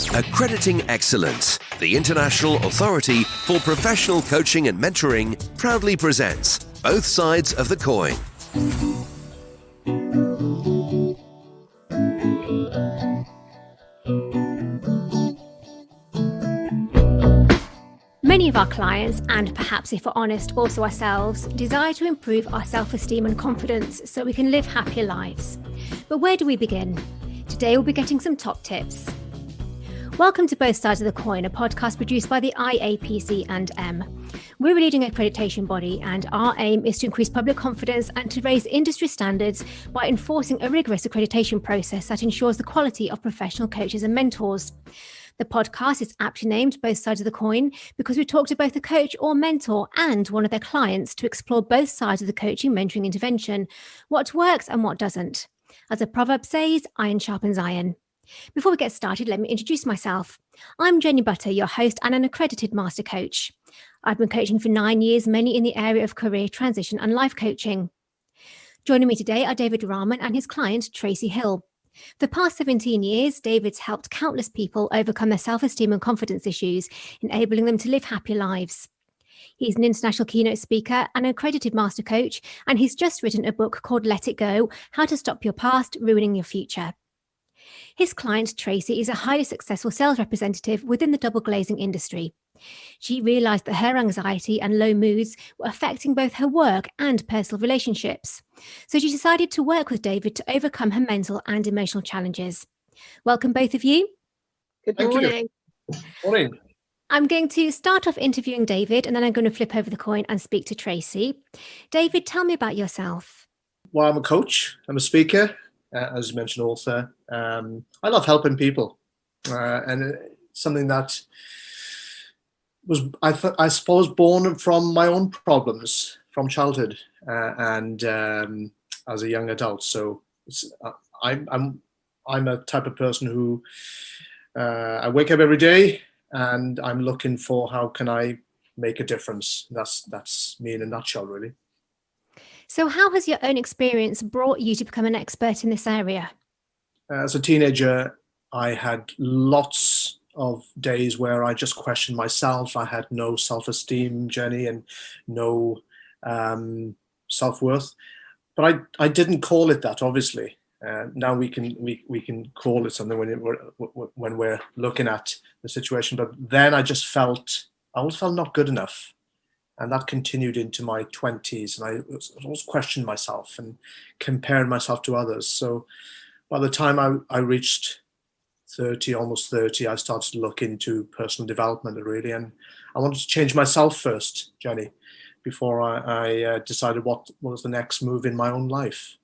Accrediting Excellence, the international authority for professional coaching and mentoring, proudly presents Both Sides of the Coin. Many of our clients, and perhaps if we're honest, also ourselves, desire to improve our self-esteem and confidence so we can live happier lives. But where do we begin? Today we'll be getting some top tips. Welcome to Both Sides of the Coin, a podcast produced by the IAPC&M. We're a leading accreditation body, and our aim is to increase public confidence and to raise industry standards by enforcing a rigorous accreditation process that ensures the quality of professional coaches and mentors. The podcast is aptly named Both Sides of the Coin because we talk to both a coach or mentor and one of their clients to explore both sides of the coaching mentoring intervention, what works and what doesn't. As the proverb says, iron sharpens iron. Before we get started, let me introduce myself. I'm Jenny Butter, your host and an accredited master coach. I've been coaching for 9 years, mainly in the area of career transition and life coaching. Joining me today are David Rahman and his client, Tracey Hill. For the past 17 years, David's helped countless people overcome their self-esteem and confidence issues, enabling them to live happier lives. He's an international keynote speaker and an accredited master coach, and he's just written a book called Let It Go: How to Stop Your Past Ruining Your Future. His client, Tracey, is a highly successful sales representative within the double glazing industry. She realised that her anxiety and low moods were affecting both her work and personal relationships. So she decided to work with David to overcome her mental and emotional challenges. Welcome, both of you. Good morning. Morning. I'm going to start off interviewing David, and then I'm going to flip over the coin and speak to Tracey. David, tell me about yourself. Well, I'm a coach. I'm a speaker, as you mentioned, author. I love helping people, and it's something that was, I suppose, born from my own problems from childhood and as a young adult. So I'm a type of person who I wake up every day and I'm looking for how can I make a difference. That's me in a nutshell, really. So how has your own experience brought you to become an expert in this area? As a teenager, I had lots of days where I just questioned myself. I had no self-esteem, Jenny, and no self-worth. But I didn't call it that, obviously. Now we can call it something when we're looking at the situation. But then I always felt not good enough. And that continued into my 20s. And I always questioned myself and compared myself to others. So by the time I reached 30, almost 30, I started to look into personal development, really. And I wanted to change myself first, Jenny, before I decided what was the next move in my own life.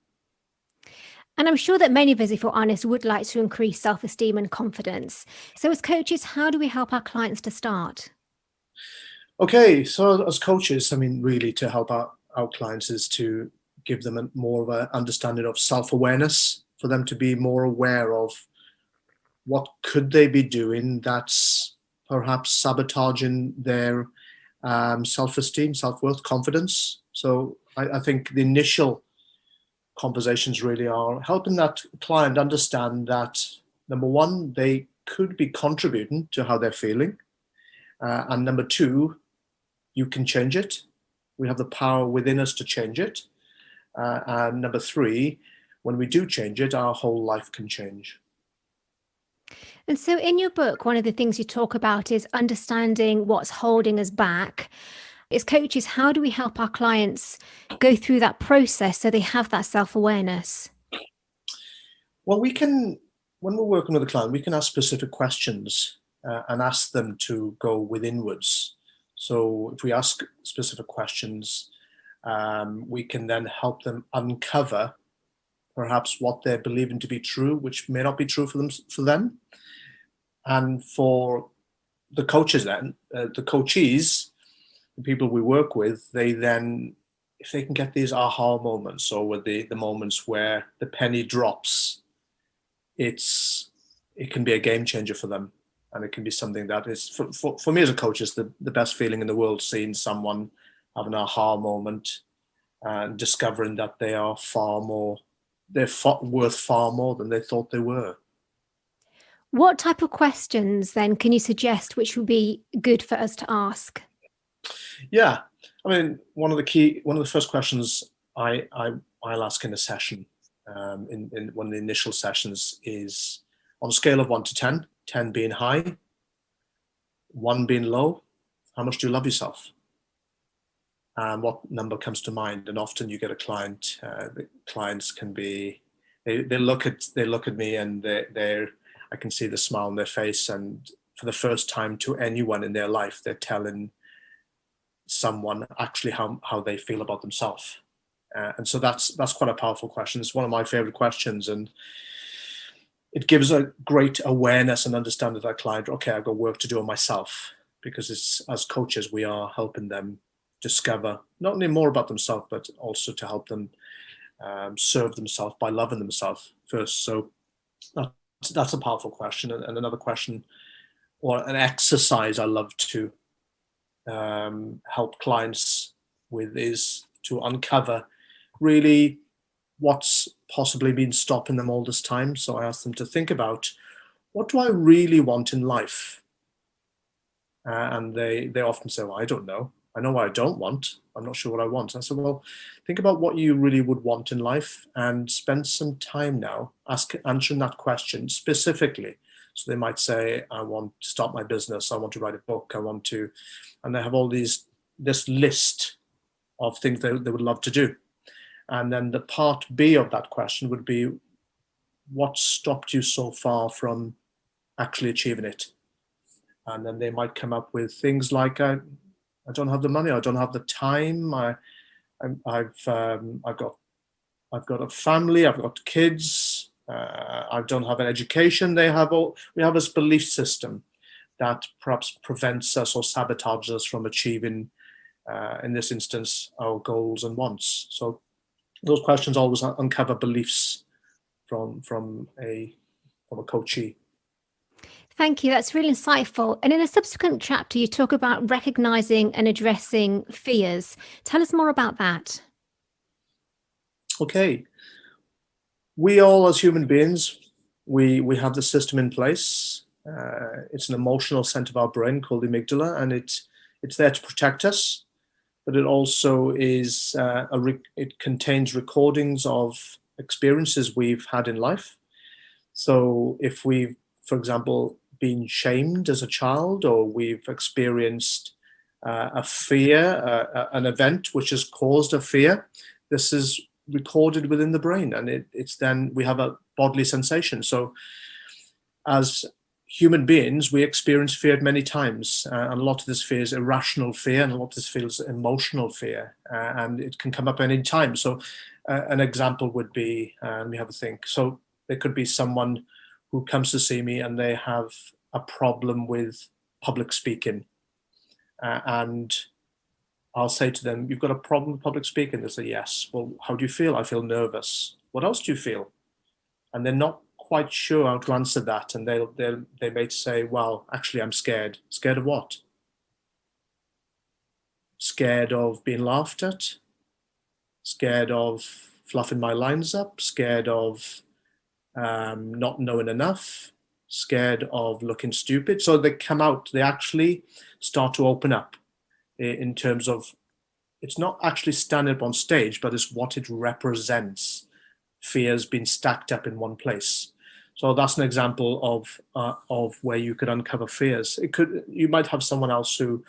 And I'm sure that many of us, if we're honest, would like to increase self-esteem and confidence. So as coaches, how do we help our clients to start? Okay, so as coaches, really to help our clients is to give them more of an understanding of self-awareness, for them to be more aware of what could they be doing that's perhaps sabotaging their self-esteem, self-worth, confidence. So I think the initial conversations really are helping that client understand that, number one, they could be contributing to how they're feeling. And number two, you can change it. We have the power within us to change it. And number three, when we do change it, our whole life can change. And so in your book, one of the things you talk about is understanding what's holding us back. As coaches, how do we help our clients go through that process so they have that self-awareness? Well, when we're working with a client, we can ask specific questions and ask them to go withinwards. So if we ask specific questions, we can then help them uncover perhaps what they're believing to be true, which may not be true for them. And for the coaches then, the coachees, the people we work with, they then, if they can get these aha moments, or with the moments where the penny drops, it can be a game changer for them. And it can be something that is, for me as a coach, is the best feeling in the world, seeing someone have an aha moment and discovering that they are worth far more than they thought they were. What type of questions then can you suggest which would be good for us to ask? Yeah, I mean, one of the first questions I'll ask in a session, in one of the initial sessions, is on a scale of 1 to 10, 10 being high, 1 being low, how much do you love yourself? And what number comes to mind? And often you get a client. The clients can be, they look at me, and I can see the smile on their face, and for the first time to anyone in their life, they're telling someone actually how they feel about themselves. And so that's quite a powerful question. It's one of my favorite questions, and it gives a great awareness and understanding of that client. Okay, I've got work to do on myself, because it's, as coaches, we are helping them discover not only more about themselves, but also to help them serve themselves by loving themselves first. So that's a powerful question. And another question, or an exercise I love to help clients with, is to uncover really what's possibly been stopping them all this time. So I ask them to think about, what do I really want in life? And they often say, well, I don't know. I know what I don't want. I'm not sure what I want. I said, well, think about what you really would want in life, and spend some time now answering that question specifically. So they might say, I want to start my business. I want to write a book. I want to, and they have all this list of things they would love to do. And then the part B of that question would be, what stopped you so far from actually achieving it? And then they might come up with things like, I don't have the money, I don't have the time, I've got a family, I've got kids, I don't have an education. We have this belief system that perhaps prevents us or sabotages us from achieving, in this instance, our goals and wants. So those questions always uncover beliefs from a coachee. Thank you. That's really insightful. And in a subsequent chapter, you talk about recognizing and addressing fears. Tell us more about that. Okay. We all, as human beings, we have the system in place. It's an emotional center of our brain called the amygdala, and it's there to protect us. But it also is it contains recordings of experiences we've had in life. So if we've, for example, been shamed as a child, or we've experienced a fear, an event which has caused a fear, this is recorded within the brain, and it's then we have a bodily sensation. So as human beings, we experience fear many times, and a lot of this fear is irrational fear, and a lot of this fear is emotional fear, and it can come up any time. So an example would be, we have a think. So there could be someone who comes to see me, and they have a problem with public speaking, and I'll say to them, you've got a problem with public speaking? They say, yes. Well, how do you feel? I feel nervous. What else do you feel? And they're not quite sure how to answer that. And they may say, well, actually, I'm scared. Scared of what? Scared of being laughed at? Scared of fluffing my lines up? Scared of not knowing enough? Scared of looking stupid? So they come out, they actually start to open up in terms of, it's not actually standing up on stage, but it's what it represents. Fears being stacked up in one place. So that's an example of where you could uncover fears. You might have someone else who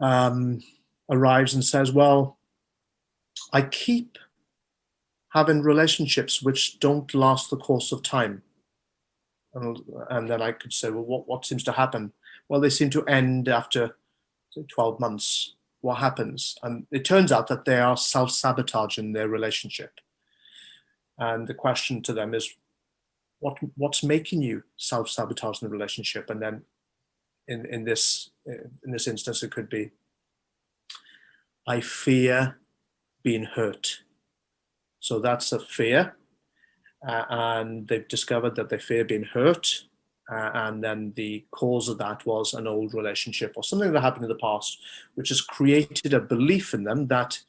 arrives and says, well, I keep having relationships which don't last the course of time. And then I could say, well, what seems to happen? Well, they seem to end after 12 months. What happens? And it turns out that they are self-sabotaging their relationship. And the question to them is, what's making you self-sabotage in the relationship? And then in this instance, it could be, I fear being hurt. So that's a fear. And they've discovered that they fear being hurt. And then the cause of that was an old relationship or something that happened in the past, which has created a belief in them that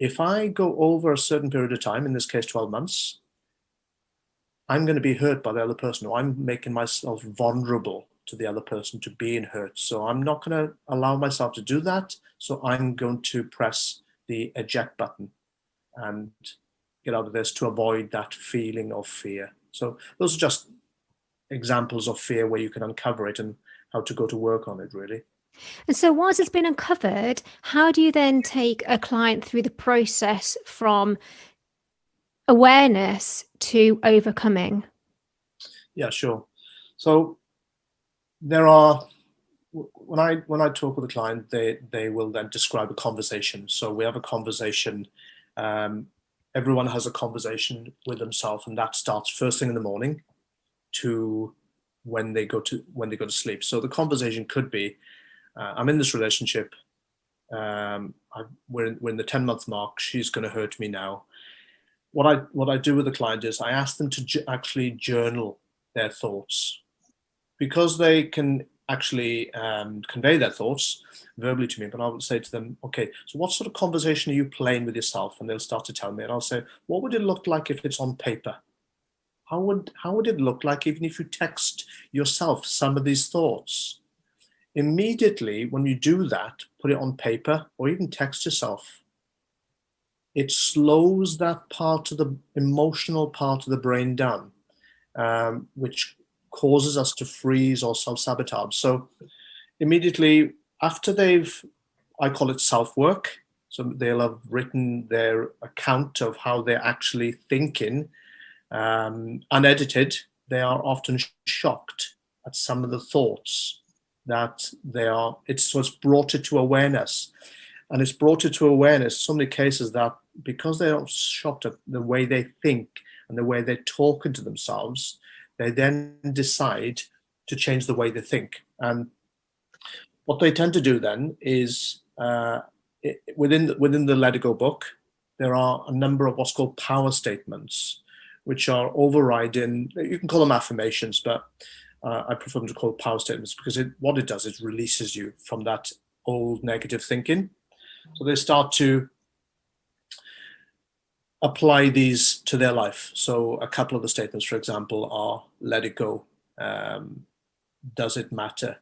if I go over a certain period of time, in this case 12 months, I'm going to be hurt by the other person, or I'm making myself vulnerable to the other person to being hurt. So I'm not going to allow myself to do that. So I'm going to press the eject button and get out of this to avoid that feeling of fear. So those are just examples of fear where you can uncover it and how to go to work on it, really. And so once it's been uncovered, how do you then take a client through the process from awareness to overcoming? Yeah, sure. So there are, when I talk with a client, they will then describe a conversation. So we have a conversation. Everyone has a conversation with themselves, and that starts first thing in the morning to when they go to sleep. So the conversation could be, I'm in this relationship. We're in the 10-month mark. She's going to hurt me now. What I do with the client is I ask them to actually journal their thoughts, because they can actually convey their thoughts verbally to me. But I will say to them, okay, so what sort of conversation are you playing with yourself? And they'll start to tell me, and I'll say, what would it look like if it's on paper? How would it look like even if you text yourself some of these thoughts? Immediately when you do that, put it on paper or even text yourself, it slows that part of the emotional part of the brain down, which causes us to freeze or self-sabotage. So immediately after I call it self-work, so they'll have written their account of how they're actually thinking, unedited, they are often shocked at some of the thoughts that it's brought it to awareness. And it's brought it to awareness so many cases that because they are shocked at the way they think and the way they're talking to themselves, they then decide to change the way they think. And what they tend to do then is within the Let It Go book, there are a number of what's called power statements, which are overriding, you can call them affirmations, but I prefer them to call power statements, because what it does is releases you from that old negative thinking. So they start to apply these to their life. So a couple of the statements, for example, are let it go. Does it matter?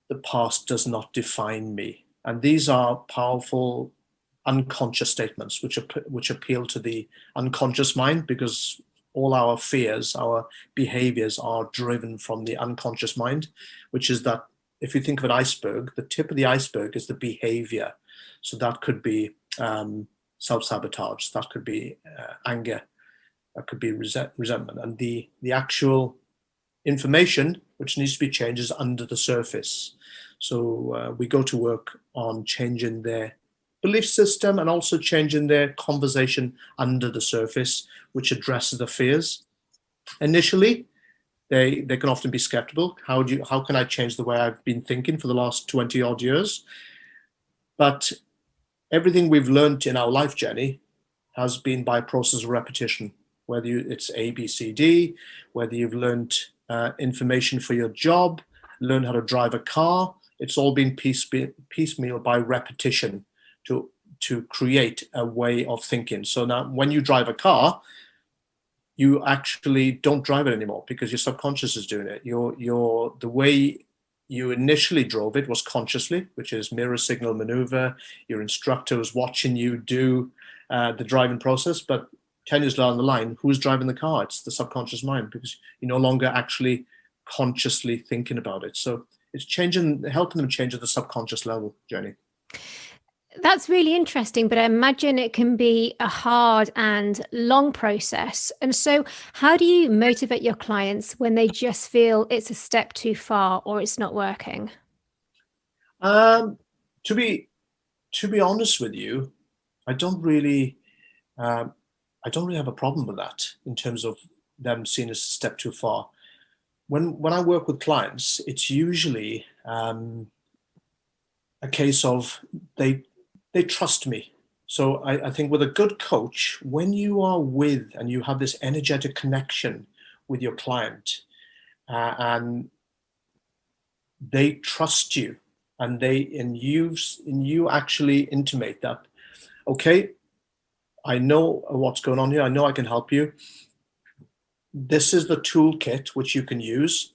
The past does not define me. And these are powerful unconscious statements which appeal to the unconscious mind, because all our fears, our behaviors are driven from the unconscious mind, which is that if you think of an iceberg, the tip of the iceberg is the behavior. So that could be self-sabotage, that could be anger, that could be resentment. And the actual information which needs to be changed is under the surface. So we go to work on changing their belief system and also changing their conversation under the surface, which addresses the fears. Initially, they can often be skeptical. How can I change the way I've been thinking for the last 20 odd years? But everything we've learned in our life journey has been by a process of repetition, whether it's A, B, C, D, whether you've learned information for your job, learn how to drive a car. It's all been piecemeal by repetition to create a way of thinking. So now when you drive a car, you actually don't drive it anymore because your subconscious is doing it. The way you initially drove it was consciously, which is mirror signal maneuver. Your instructor was watching you do the driving process, but 10 years down the line, who's driving the car? It's the subconscious mind, because you're no longer actually consciously thinking about it. So it's helping them change at the subconscious level, Jenny. That's really interesting, but I imagine it can be a hard and long process. And so how do you motivate your clients when they just feel it's a step too far or it's not working? To be honest with you, I don't really have a problem with that in terms of them seeing as a step too far. When I work with clients, it's usually a case of they trust me. So I think with a good coach, when you are with and you have this energetic connection with your client, and they trust you, and you actually intimate that, okay, I know what's going on here. I know I can help you. this is the toolkit which you can use.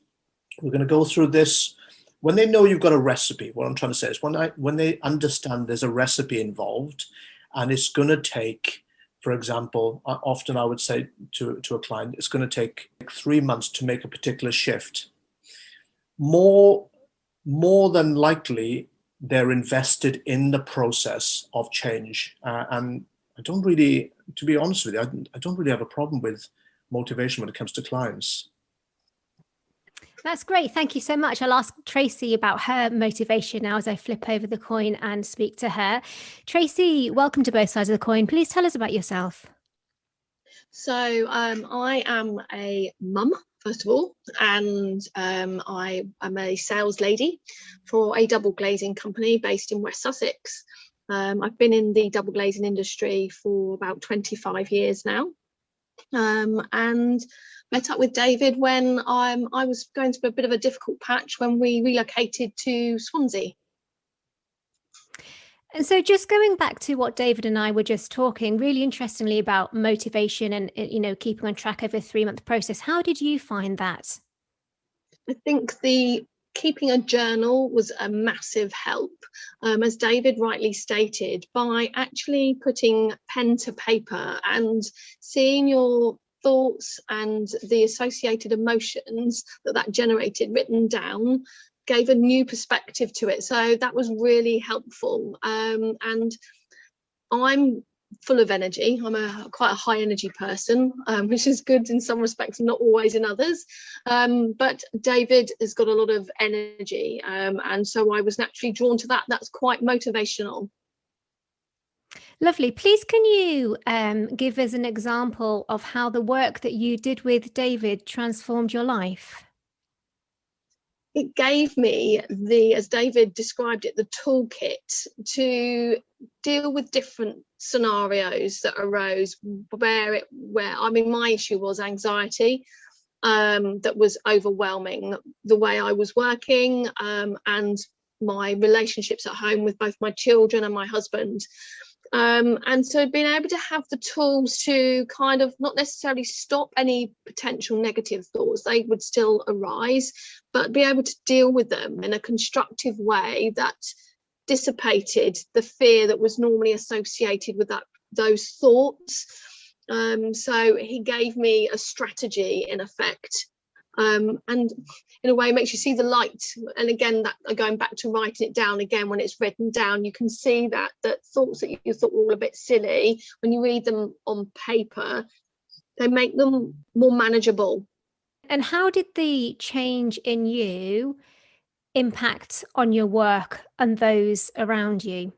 We're going to go through this. When they know you've got a recipe, what I'm trying to say is when they understand there's a recipe involved, and it's going to take, for example, often I would say to a client, it's going to take 3 months to make a particular shift. More than likely, they're invested in the process of change. And I don't really, to be honest with you, I don't really have a problem with motivation when it comes to clients. That's great. Thank you so much. I'll ask Tracey about her motivation now as I flip over the coin and speak to her. Tracey, welcome to Both Sides of the Coin. Please tell us about yourself. So I am a mum, first of all, and I am a sales lady for a double glazing company based in West Sussex. I've been in the double glazing industry for about 25 years now, and met up with David when I was going through a bit of a difficult patch when we relocated to Swansea. And so just going back to what David and I were just talking, really interestingly about motivation and, keeping on track over a 3-month process. How did you find that? I think keeping a journal was a massive help. As David rightly stated, by actually putting pen to paper and seeing your thoughts and the associated emotions that generated written down gave a new perspective to it. So that was really helpful. And I'm full of energy. I'm quite a high energy person, which is good in some respects, not always in others. But David has got a lot of energy. And so I was naturally drawn to that. That's quite motivational. Lovely. Please, can you give us an example of how the work that you did with David transformed your life? It gave me as David described it, the toolkit to deal with different scenarios that arose where my issue was anxiety that was overwhelming the way I was working and my relationships at home with both my children and my husband. And so being able to have the tools to kind of not necessarily stop any potential negative thoughts, they would still arise, but be able to deal with them in a constructive way that dissipated the fear that was normally associated with those thoughts. So he gave me a strategy in effect. And in a way it makes you see the light, and again that going back to writing it down again, when it's written down you can see that thoughts that you thought were all a bit silly, when you read them on paper they make them more manageable. And how did the change in you impact on your work and those around you?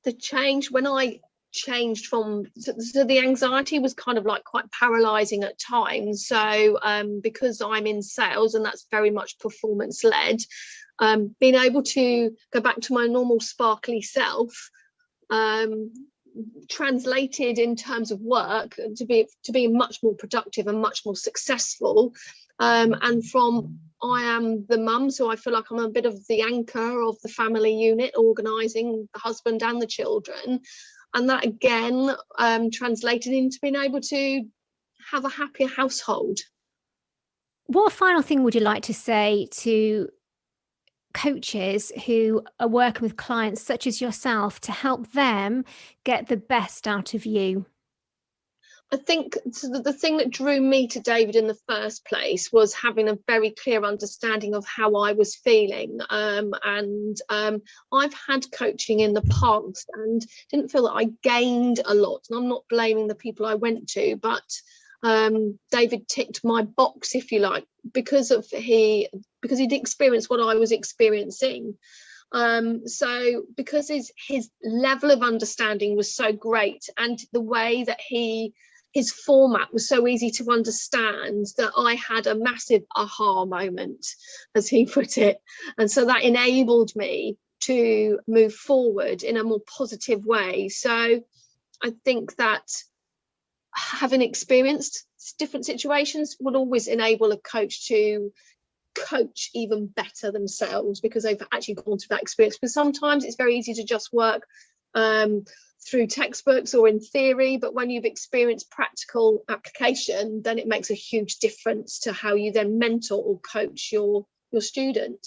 The change when I changed from so the anxiety was kind of like quite paralyzing at times, so because I'm in sales and that's very much performance led, being able to go back to my normal sparkly self translated in terms of work to be much more productive and much more successful, and from I am the mum, so I feel like I'm a bit of the anchor of the family unit, organising the husband and the children. And that again translated into being able to have a happier household. What final thing would you like to say to coaches who are working with clients such as yourself to help them get the best out of you? I think the thing that drew me to David in the first place was having a very clear understanding of how I was feeling. And I've had coaching in the past and didn't feel that I gained a lot. And I'm not blaming the people I went to, but David ticked my box, if you like, because he'd experienced what I was experiencing. So because his level of understanding was so great, and the way that his format was so easy to understand, that I had a massive aha moment, as he put it. And so that enabled me to move forward in a more positive way. So I think that having experienced different situations will always enable a coach to coach even better themselves, because they've actually gone through that experience. Because sometimes it's very easy to just work through textbooks or in theory, but when you've experienced practical application, then it makes a huge difference to how you then mentor or coach your student.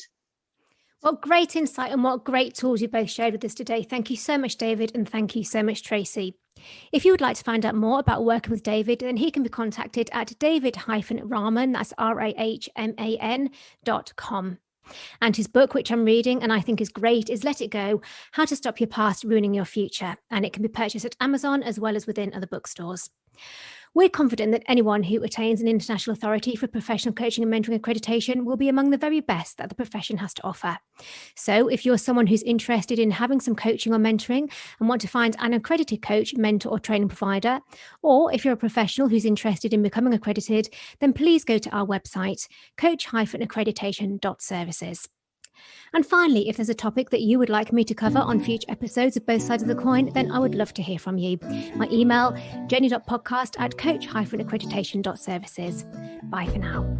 What great insight and what great tools you both shared with us today. Thank you so much, David, and thank you so much, Tracey. If you would like to find out more about working with David, then he can be contacted at David-Rahman, that's RAHMAN.com. And his book, which I'm reading and I think is great, is Let It Go, How to Stop Your Past Ruining Your Future. And it can be purchased at Amazon as well as within other bookstores. We're confident that anyone who attains an international authority for professional coaching and mentoring accreditation will be among the very best that the profession has to offer. So if you're someone who's interested in having some coaching or mentoring and want to find an accredited coach, mentor or training provider, or if you're a professional who's interested in becoming accredited, then please go to our website, coach-accreditation.services. And finally, if there's a topic that you would like me to cover on future episodes of Both Sides of the Coin, then I would love to hear from you. My email, jenny.podcast@coach-accreditation.services. Bye for now.